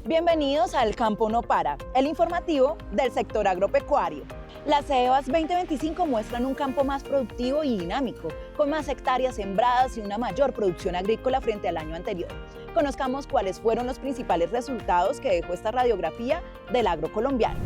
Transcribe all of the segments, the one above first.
Bienvenidos al Campo No Para, el informativo del sector agropecuario. Las CEVAS 2025 muestran un campo más productivo y dinámico, con más hectáreas sembradas y una mayor producción agrícola frente al año anterior. Conozcamos cuáles fueron los principales resultados que dejó esta radiografía del agro colombiano.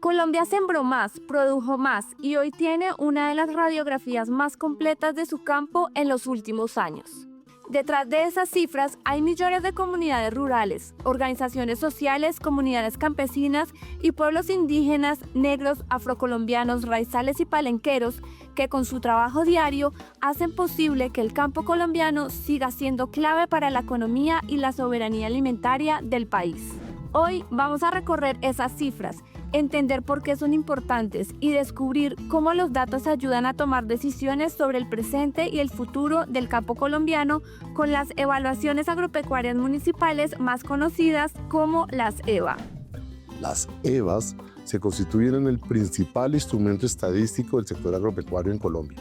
Colombia sembró más, produjo más y hoy tiene una de las radiografías más completas de su campo en los últimos años. Detrás de esas cifras hay millones de comunidades rurales, organizaciones sociales, comunidades campesinas y pueblos indígenas, negros, afrocolombianos, raizales y palenqueros que con su trabajo diario hacen posible que el campo colombiano siga siendo clave para la economía y la soberanía alimentaria del país. Hoy vamos a recorrer esas cifras, entender por qué son importantes y descubrir cómo los datos ayudan a tomar decisiones sobre el presente y el futuro del campo colombiano con las evaluaciones agropecuarias municipales más conocidas como las EVA. Las EVAs se constituyen en el principal instrumento estadístico del sector agropecuario en Colombia.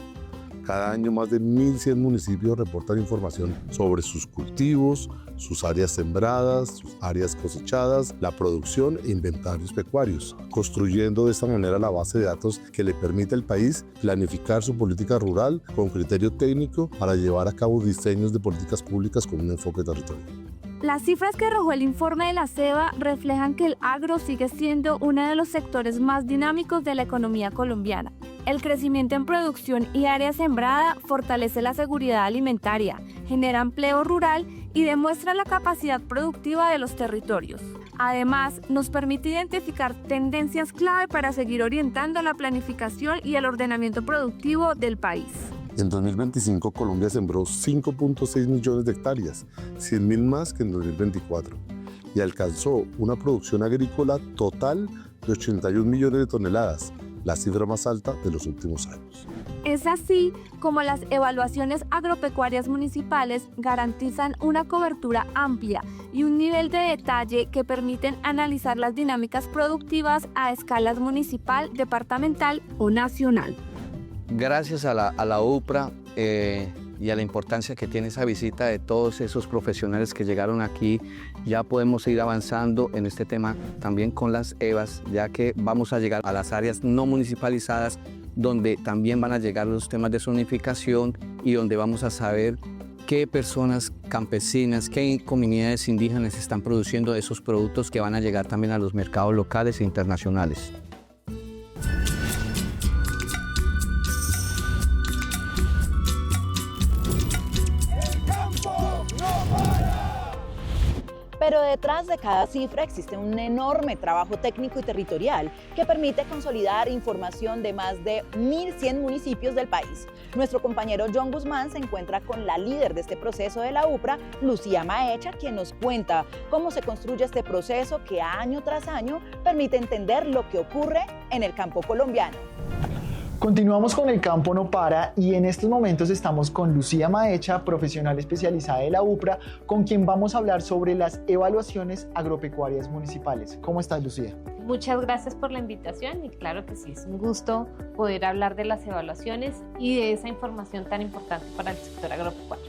Cada año más de 1.100 municipios reportan información sobre sus cultivos, sus áreas sembradas, sus áreas cosechadas, la producción e inventarios pecuarios, construyendo de esta manera la base de datos que le permite al país planificar su política rural con criterio técnico para llevar a cabo diseños de políticas públicas con un enfoque territorial. Las cifras que arrojó el informe de la CEVA reflejan que el agro sigue siendo uno de los sectores más dinámicos de la economía colombiana. El crecimiento en producción y área sembrada fortalece la seguridad alimentaria, genera empleo rural y demuestra la capacidad productiva de los territorios. Además, nos permite identificar tendencias clave para seguir orientando la planificación y el ordenamiento productivo del país. En 2025, Colombia sembró 5.6 millones de hectáreas, 100.000 más que en 2024, y alcanzó una producción agrícola total de 81 millones de toneladas, la cifra más alta de los últimos años. Es así como las evaluaciones agropecuarias municipales garantizan una cobertura amplia y un nivel de detalle que permiten analizar las dinámicas productivas a escalas municipal, departamental o nacional. Gracias a la UPRA y a la importancia que tiene esa visita de todos esos profesionales que llegaron aquí, ya podemos ir avanzando en este tema también con las EVAs, ya que vamos a llegar a las áreas no municipalizadas, donde también van a llegar los temas de zonificación y donde vamos a saber qué personas campesinas, qué comunidades indígenas están produciendo esos productos que van a llegar también a los mercados locales e internacionales. Pero detrás de cada cifra existe un enorme trabajo técnico y territorial que permite consolidar información de más de 1.100 municipios del país. Nuestro compañero John Guzmán se encuentra con la líder de este proceso de la UPRA, Lucía Maecha, quien nos cuenta cómo se construye este proceso que año tras año permite entender lo que ocurre en el campo colombiano. Continuamos con El Campo No Para y en estos momentos estamos con Lucía Maecha, profesional especializada de la UPRA, con quien vamos a hablar sobre las evaluaciones agropecuarias municipales. ¿Cómo estás, Lucía? Muchas gracias por la invitación y claro que sí, es un gusto poder hablar de las evaluaciones y de esa información tan importante para el sector agropecuario.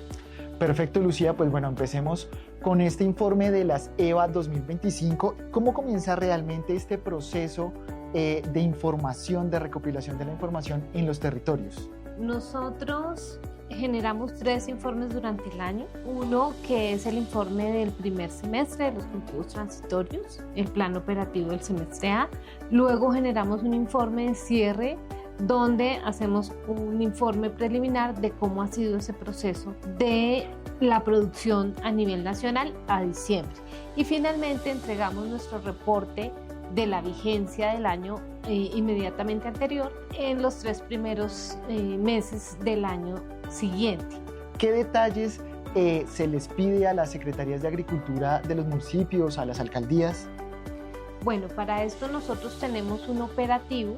Perfecto, Lucía. Pues bueno, empecemos con este informe de las EVA 2025. ¿Cómo comienza realmente este proceso de información, de recopilación de la información en los territorios? Nosotros generamos 3 informes durante el año. Uno que es el informe del primer semestre de los cultivos transitorios, el plan operativo del semestre A. Luego generamos un informe de cierre donde hacemos un informe preliminar de cómo ha sido ese proceso de la producción a nivel nacional a diciembre. Y finalmente entregamos nuestro reporte de la vigencia del año inmediatamente anterior en los 3 primeros meses del año siguiente. ¿Qué detalles se les pide a las secretarías de Agricultura de los municipios, a las alcaldías? Bueno, para esto nosotros tenemos un operativo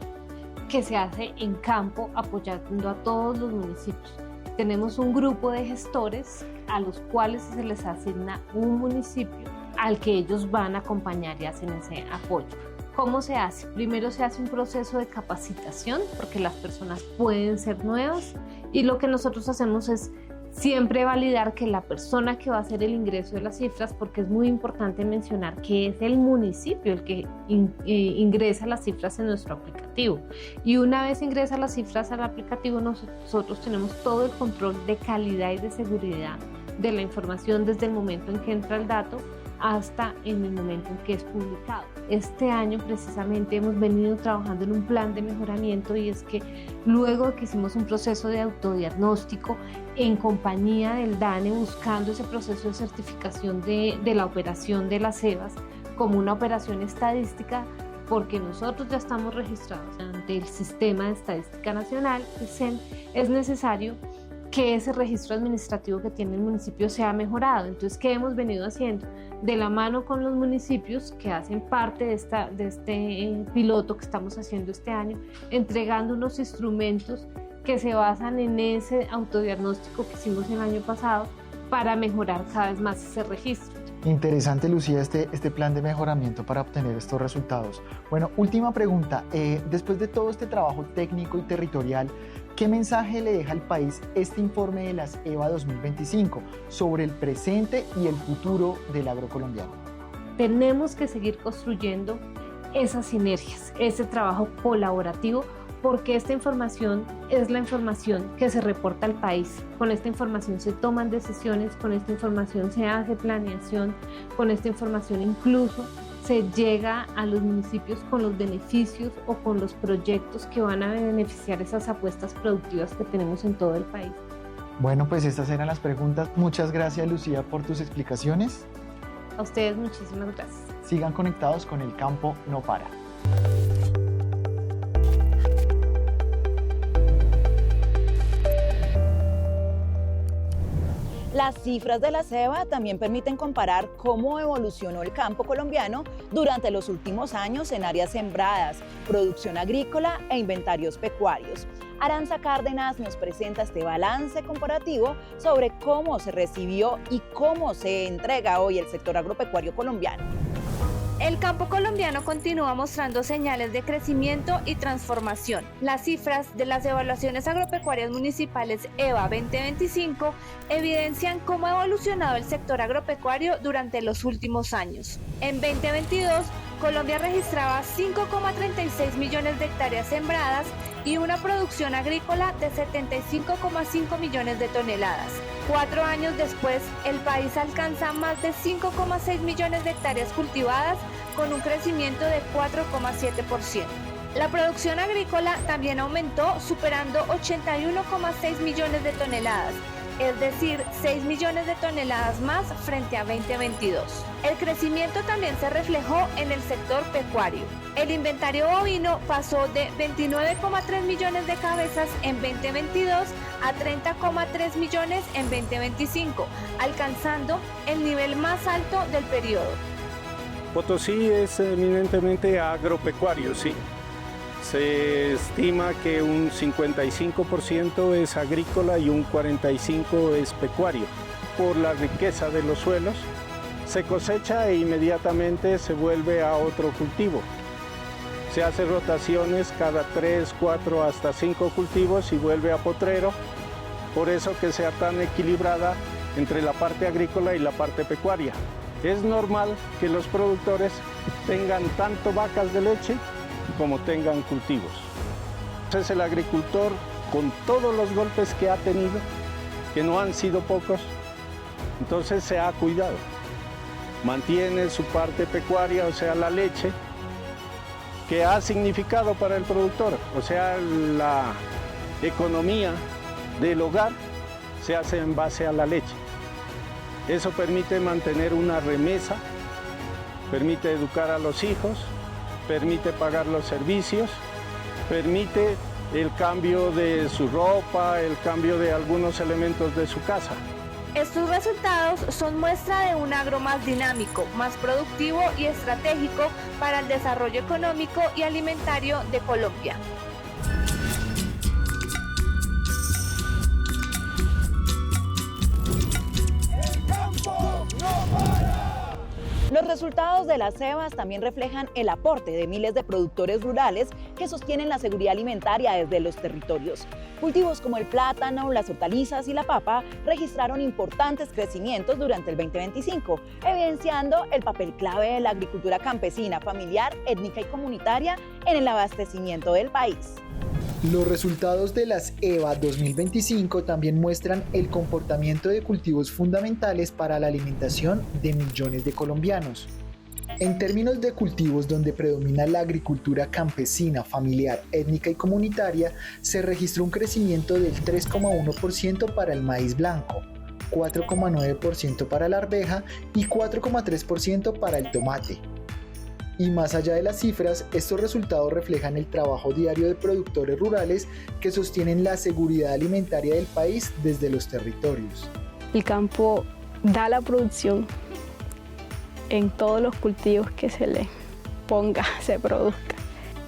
que se hace en campo apoyando a todos los municipios. Tenemos un grupo de gestores a los cuales se les asigna un municipio al que ellos van a acompañar y hacen ese apoyo. ¿Cómo se hace? Primero se hace un proceso de capacitación porque las personas pueden ser nuevas y lo que nosotros hacemos es Siempre validar que la persona que va a hacer el ingreso de las cifras, porque es muy importante mencionar que es el municipio el que ingresa las cifras en nuestro aplicativo. Y una vez ingresa las cifras al aplicativo, nosotros tenemos todo el control de calidad y de seguridad de la información desde el momento en que entra el dato hasta en el momento en que es publicado. Este año precisamente hemos venido trabajando en un plan de mejoramiento, y es que luego de que hicimos un proceso de autodiagnóstico en compañía del DANE, buscando ese proceso de certificación de la operación de las EVAs como una operación estadística, porque nosotros ya estamos registrados ante el Sistema de Estadística Nacional, el SEN, es necesario que ese registro administrativo que tiene el municipio sea mejorado. Entonces, ¿qué hemos venido haciendo? De la mano con los municipios que hacen parte de este piloto que estamos haciendo este año, entregando unos instrumentos que se basan en ese autodiagnóstico que hicimos el año pasado para mejorar cada vez más ese registro. Interesante, Lucía, este plan de mejoramiento para obtener estos resultados. Bueno, última pregunta. Después de todo este trabajo técnico y territorial, ¿qué mensaje le deja al país este informe de las EVA 2025 sobre el presente y el futuro del agrocolombiano? Tenemos que seguir construyendo esas sinergias, ese trabajo colaborativo, porque esta información es la información que se reporta al país. Con esta información se toman decisiones, con esta información se hace planeación, con esta información incluso se llega a los municipios con los beneficios o con los proyectos que van a beneficiar esas apuestas productivas que tenemos en todo el país. Bueno, pues estas eran las preguntas. Muchas gracias, Lucía, por tus explicaciones. A ustedes muchísimas gracias. Sigan conectados con El Campo No Para. Las cifras de la EVA también permiten comparar cómo evolucionó el campo colombiano durante los últimos años en áreas sembradas, producción agrícola e inventarios pecuarios. Aranza Cárdenas nos presenta este balance comparativo sobre cómo se recibió y cómo se entrega hoy el sector agropecuario colombiano. El campo colombiano continúa mostrando señales de crecimiento y transformación. Las cifras de las evaluaciones agropecuarias municipales EVA 2025 evidencian cómo ha evolucionado el sector agropecuario durante los últimos años. En 2022, Colombia registraba 5,36 millones de hectáreas sembradas y una producción agrícola de 75,5 millones de toneladas. 4 años después, el país alcanza más de 5,6 millones de hectáreas cultivadas con un crecimiento de 4,7%. La producción agrícola también aumentó, superando 81,6 millones de toneladas, es decir, 6 millones de toneladas más frente a 2022. El crecimiento también se reflejó en el sector pecuario. El inventario bovino pasó de 29,3 millones de cabezas en 2022 a 30,3 millones en 2025, alcanzando el nivel más alto del periodo. Potosí es eminentemente agropecuario, sí. Se estima que un 55% es agrícola y un 45% es pecuario. Por la riqueza de los suelos, se cosecha e inmediatamente se vuelve a otro cultivo. Se hace rotaciones cada 3, 4 hasta 5 cultivos y vuelve a potrero. Por eso que sea tan equilibrada entre la parte agrícola y la parte pecuaria. Es normal que los productores tengan tanto vacas de leche como tengan cultivos. Entonces el agricultor, con todos los golpes que ha tenido, que no han sido pocos, entonces se ha cuidado. Mantiene su parte pecuaria, o sea, la leche, que ha significado para el productor, o sea, la economía del hogar se hace en base a la leche. Eso permite mantener una remesa, permite educar a los hijos, permite pagar los servicios, permite el cambio de su ropa, el cambio de algunos elementos de su casa. Estos resultados son muestra de un agro más dinámico, más productivo y estratégico para el desarrollo económico y alimentario de Colombia. Los resultados de las EVAs también reflejan el aporte de miles de productores rurales que sostienen la seguridad alimentaria desde los territorios. Cultivos como el plátano, las hortalizas y la papa registraron importantes crecimientos durante el 2025, evidenciando el papel clave de la agricultura campesina, familiar, étnica y comunitaria en el abastecimiento del país. Los resultados de las EVA 2025 también muestran el comportamiento de cultivos fundamentales para la alimentación de millones de colombianos. En términos de cultivos donde predomina la agricultura campesina, familiar, étnica y comunitaria, se registró un crecimiento del 3,1% para el maíz blanco, 4,9% para la arveja y 4,3% para el tomate. Y más allá de las cifras, estos resultados reflejan el trabajo diario de productores rurales que sostienen la seguridad alimentaria del país desde los territorios. El campo da la producción en todos los cultivos que se le ponga, se produzca.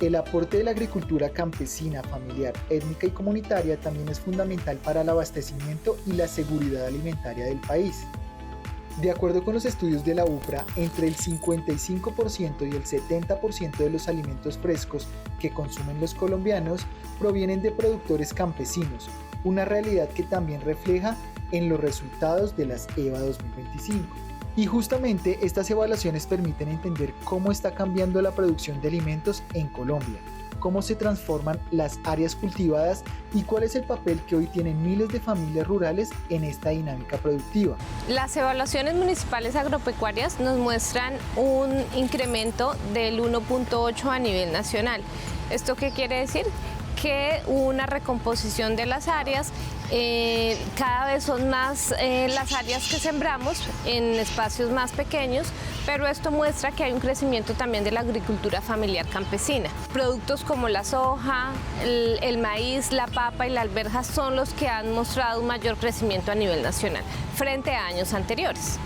El aporte de la agricultura campesina, familiar, étnica y comunitaria también es fundamental para el abastecimiento y la seguridad alimentaria del país. De acuerdo con los estudios de la UPRA, entre el 55% y el 70% de los alimentos frescos que consumen los colombianos provienen de productores campesinos, una realidad que también refleja en los resultados de las EVA 2025. Y justamente estas evaluaciones permiten entender cómo está cambiando la producción de alimentos en Colombia, cómo se transforman las áreas cultivadas y cuál es el papel que hoy tienen miles de familias rurales en esta dinámica productiva. Las evaluaciones municipales agropecuarias nos muestran un incremento del 1.8 a nivel nacional. ¿Esto qué quiere decir? Que hubo una recomposición de las áreas, cada vez son más las áreas que sembramos en espacios más pequeños, pero esto muestra que hay un crecimiento también de la agricultura familiar campesina. Productos como la soja, el maíz, la papa y la alberja son los que han mostrado un mayor crecimiento a nivel nacional frente a años anteriores.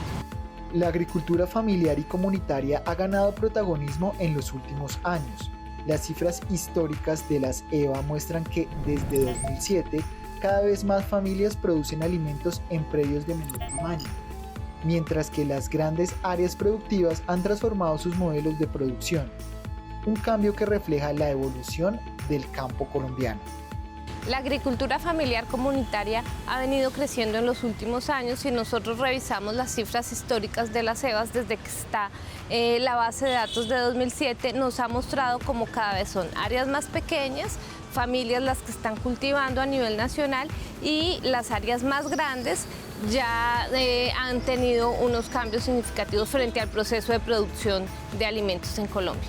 La agricultura familiar y comunitaria ha ganado protagonismo en los últimos años. Las cifras históricas de las EVA muestran que desde 2007 cada vez más familias producen alimentos en predios de menor tamaño, mientras que las grandes áreas productivas han transformado sus modelos de producción, un cambio que refleja la evolución del campo colombiano. La agricultura familiar comunitaria ha venido creciendo en los últimos años y nosotros revisamos las cifras históricas de las EVAs desde que está la base de datos de 2007, nos ha mostrado como cada vez son áreas más pequeñas, familias las que están cultivando a nivel nacional y las áreas más grandes ya han tenido unos cambios significativos frente al proceso de producción de alimentos en Colombia.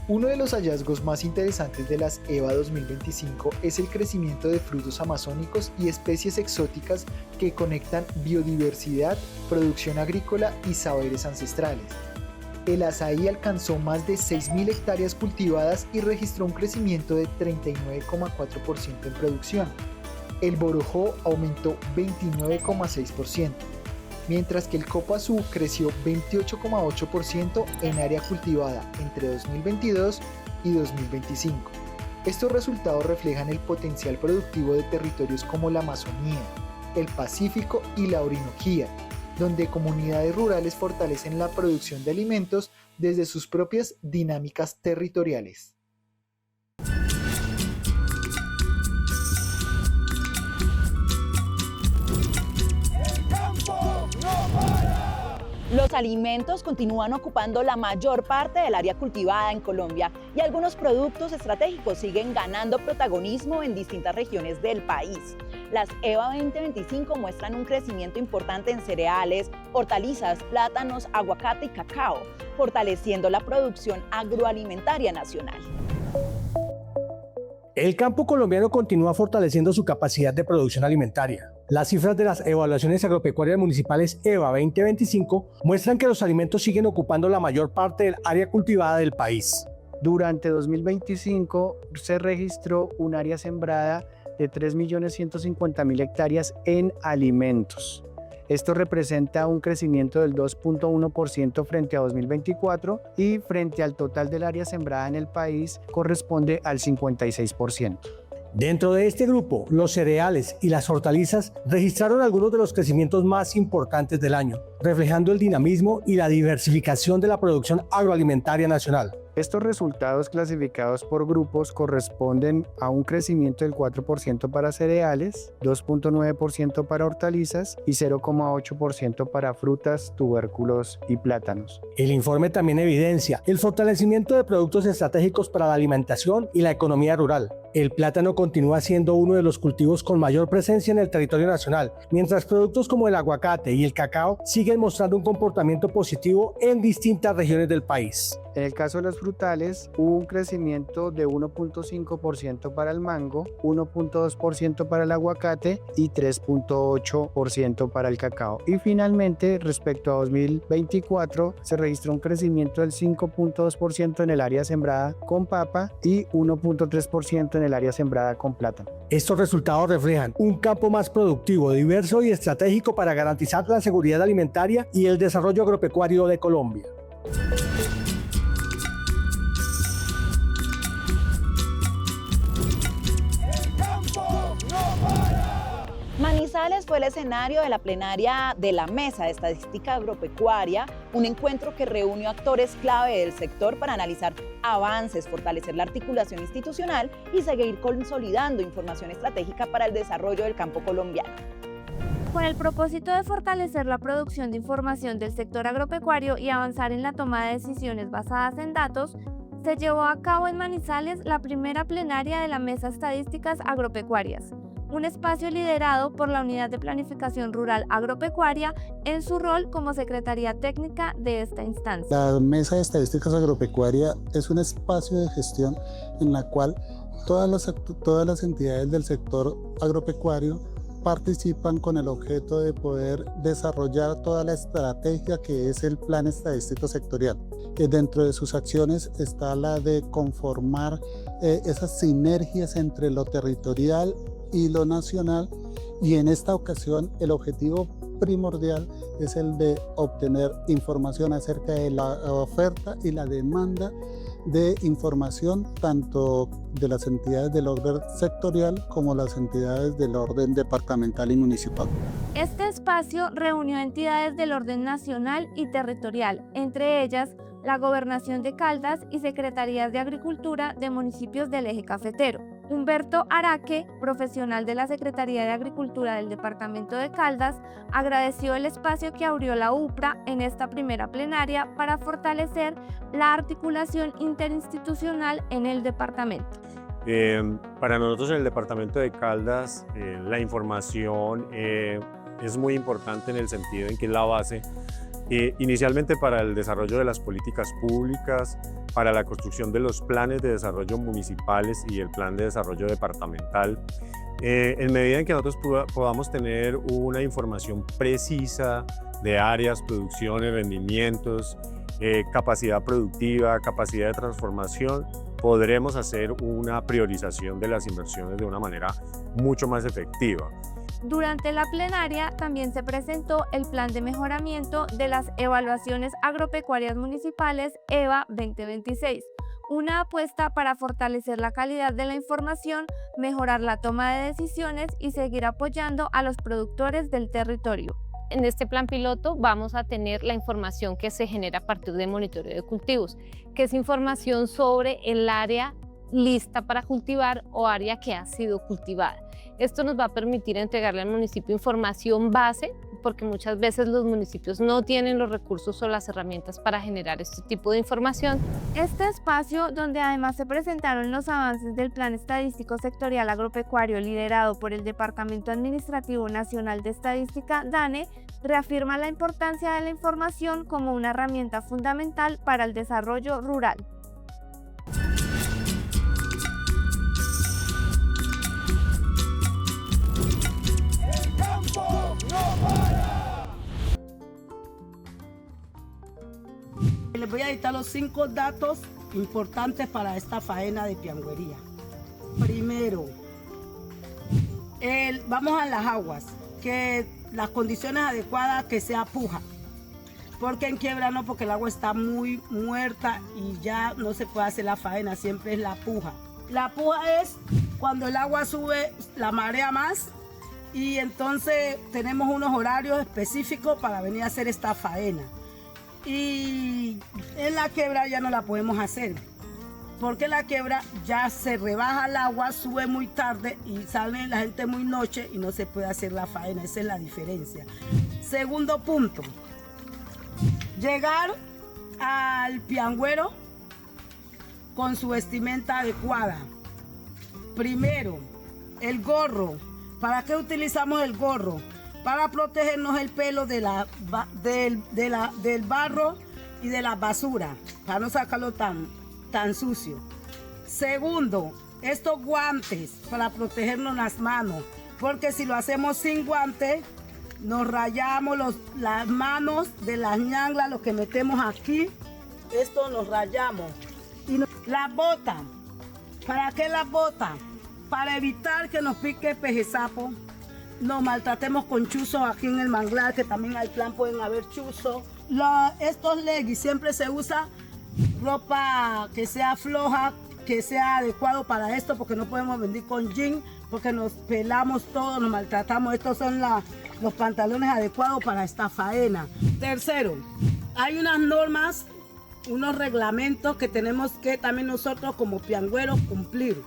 Uno de los hallazgos más interesantes de las EVA 2025 es el crecimiento de frutos amazónicos y especies exóticas que conectan biodiversidad, producción agrícola y saberes ancestrales. El azaí alcanzó más de 6.000 hectáreas cultivadas y registró un crecimiento de 39,4% en producción. El borojó aumentó 29,6%. Mientras que el copazú creció 28,8% en área cultivada entre 2022 y 2025. Estos resultados reflejan el potencial productivo de territorios como la Amazonía, el Pacífico y la Orinoquía, donde comunidades rurales fortalecen la producción de alimentos desde sus propias dinámicas territoriales. Los alimentos continúan ocupando la mayor parte del área cultivada en Colombia y algunos productos estratégicos siguen ganando protagonismo en distintas regiones del país. Las EVA 2025 muestran un crecimiento importante en cereales, hortalizas, plátanos, aguacate y cacao, fortaleciendo la producción agroalimentaria nacional. El campo colombiano continúa fortaleciendo su capacidad de producción alimentaria. Las cifras de las evaluaciones agropecuarias municipales EVA 2025 muestran que los alimentos siguen ocupando la mayor parte del área cultivada del país. Durante 2025 se registró un área sembrada de 3.150.000 hectáreas en alimentos. Esto representa un crecimiento del 2.1% frente a 2024 y frente al total del área sembrada en el país corresponde al 56%. Dentro de este grupo, los cereales y las hortalizas registraron algunos de los crecimientos más importantes del año, reflejando el dinamismo y la diversificación de la producción agroalimentaria nacional. Estos resultados clasificados por grupos corresponden a un crecimiento del 4% para cereales, 2.9% para hortalizas y 0.8% para frutas, tubérculos y plátanos. El informe también evidencia el fortalecimiento de productos estratégicos para la alimentación y la economía rural. El plátano continúa siendo uno de los cultivos con mayor presencia en el territorio nacional, mientras productos como el aguacate y el cacao siguen mostrando un comportamiento positivo en distintas regiones del país. En el caso de los frutales, hubo un crecimiento de 1.5% para el mango, 1.2% para el aguacate y 3.8% para el cacao. Y finalmente, respecto a 2024, se registró un crecimiento del 5.2% en el área sembrada con papa y 1.3% en el área sembrada con plátano. Estos resultados reflejan un campo más productivo, diverso y estratégico para garantizar la seguridad alimentaria y el desarrollo agropecuario de Colombia. Manizales fue el escenario de la plenaria de la Mesa de Estadística Agropecuaria, un encuentro que reunió actores clave del sector para analizar avances, fortalecer la articulación institucional y seguir consolidando información estratégica para el desarrollo del campo colombiano. Con el propósito de fortalecer la producción de información del sector agropecuario y avanzar en la toma de decisiones basadas en datos, se llevó a cabo en Manizales la primera plenaria de la Mesa Estadísticas Agropecuarias, un espacio liderado por la Unidad de Planificación Rural Agropecuaria en su rol como Secretaría Técnica de esta instancia. La Mesa de Estadísticas Agropecuaria es un espacio de gestión en la cual todas las entidades del sector agropecuario participan con el objeto de poder desarrollar toda la estrategia que es el Plan Estadístico Sectorial. Dentro de sus acciones está la de conformar esas sinergias entre lo territorial y lo nacional, y en esta ocasión el objetivo primordial es el de obtener información acerca de la oferta y la demanda de información tanto de las entidades del orden sectorial como las entidades del orden departamental y municipal. Este espacio reunió entidades del orden nacional y territorial, entre ellas la Gobernación de Caldas y Secretarías de Agricultura de municipios del eje cafetero. Humberto Araque, profesional de la Secretaría de Agricultura del Departamento de Caldas, agradeció el espacio que abrió la UPRA en esta primera plenaria para fortalecer la articulación interinstitucional en el departamento. Para nosotros en el Departamento de Caldas, la información es muy importante en el sentido en que es la base inicialmente para el desarrollo de las políticas públicas, para la construcción de los planes de desarrollo municipales y el plan de desarrollo departamental. En medida en que nosotros podamos tener una información precisa de áreas, producciones, rendimientos, capacidad productiva, capacidad de transformación, podremos hacer una priorización de las inversiones de una manera mucho más efectiva. Durante la plenaria también se presentó el Plan de Mejoramiento de las Evaluaciones Agropecuarias Municipales EVA 2026, una apuesta para fortalecer la calidad de la información, mejorar la toma de decisiones y seguir apoyando a los productores del territorio. En este plan piloto vamos a tener la información que se genera a partir de monitoreo de cultivos, que es información sobre el área lista para cultivar o área que ha sido cultivada. Esto nos va a permitir entregarle al municipio información base, porque muchas veces los municipios no tienen los recursos o las herramientas para generar este tipo de información. Este espacio, donde además se presentaron los avances del Plan Estadístico Sectorial Agropecuario liderado por el Departamento Administrativo Nacional de Estadística, DANE, reafirma la importancia de la información como una herramienta fundamental para el desarrollo rural. Les voy a dictar los 5 datos importantes para esta faena de piangüería. Primero, vamos a las aguas, que las condiciones adecuadas, que sea puja. Porque en quiebra no, porque el agua está muy muerta y ya no se puede hacer la faena, siempre es la puja. La puja es cuando el agua sube, la marea más, y entonces tenemos unos horarios específicos para venir a hacer esta faena. Y en la quebra ya no la podemos hacer, porque la quebra ya se rebaja el agua, sube muy tarde y sale la gente muy noche y no se puede hacer la faena. Esa es la diferencia. Segundo punto, llegar al piangüero con su vestimenta adecuada. Primero, el gorro. ¿Para qué utilizamos el gorro? Para protegernos el pelo del barro y de la basura, para no sacarlo tan sucio. Segundo, estos guantes para protegernos las manos, porque si lo hacemos sin guantes, nos rayamos las manos de las ñanglas, lo que metemos aquí, esto nos rayamos. Y las botas, ¿para qué las botas? Para evitar que nos pique pejesapo, nos maltratemos con chuzos aquí en el manglar, que también hay plan, pueden haber chuzos. Estos leggings siempre se usa ropa que sea floja, que sea adecuado para esto, porque no podemos venir con jean, porque nos pelamos todo, nos maltratamos. Estos son los pantalones adecuados para esta faena. Tercero, hay unas normas, unos reglamentos que tenemos que también nosotros como piangüeros cumplir,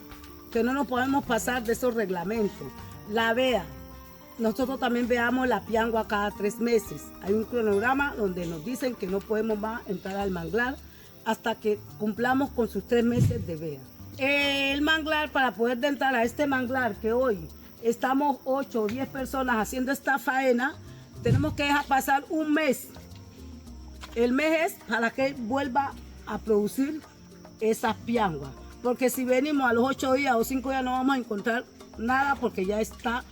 que no nos podemos pasar de esos reglamentos. La vea, nosotros también veamos la piangua cada 3 meses. Hay un cronograma donde nos dicen que no podemos más entrar al manglar hasta que cumplamos con sus 3 meses de vea. El manglar, para poder entrar a este manglar, que hoy estamos 8 o 10 personas haciendo esta faena, tenemos que dejar pasar un mes. El mes es para que vuelva a producir esas pianguas. Porque si venimos a los 8 días o 5 días no vamos a encontrar nada, porque ya está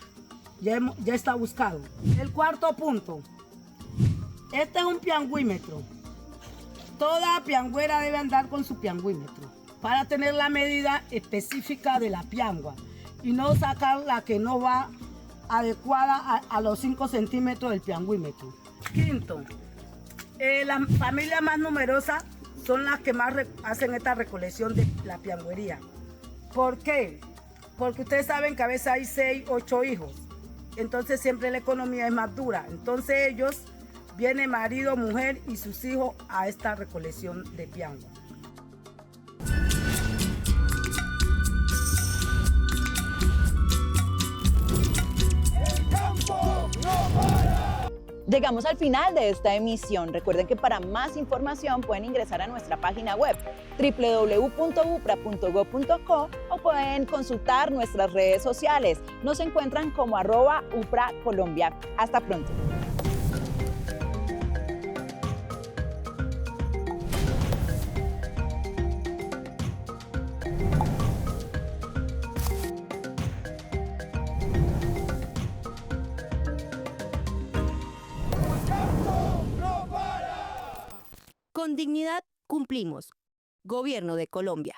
buscado. El cuarto punto. Este es un piangüímetro. Toda piangüera debe andar con su piangüímetro para tener la medida específica de la piangua y no sacar la que no va adecuada a los 5 centímetros del piangüímetro. Quinto, las familias más numerosas son las que más hacen esta recolección de la piangüería. ¿Por qué? Porque ustedes saben que a veces hay 6, 8 hijos. Entonces siempre la economía es más dura. Entonces ellos, viene marido, mujer y sus hijos a esta recolección de piangua. Llegamos al final de esta emisión. Recuerden que para más información pueden ingresar a nuestra página web www.upra.gov.co o pueden consultar nuestras redes sociales. Nos encuentran como @UPRAColombia. Hasta pronto. Con dignidad cumplimos. Gobierno de Colombia.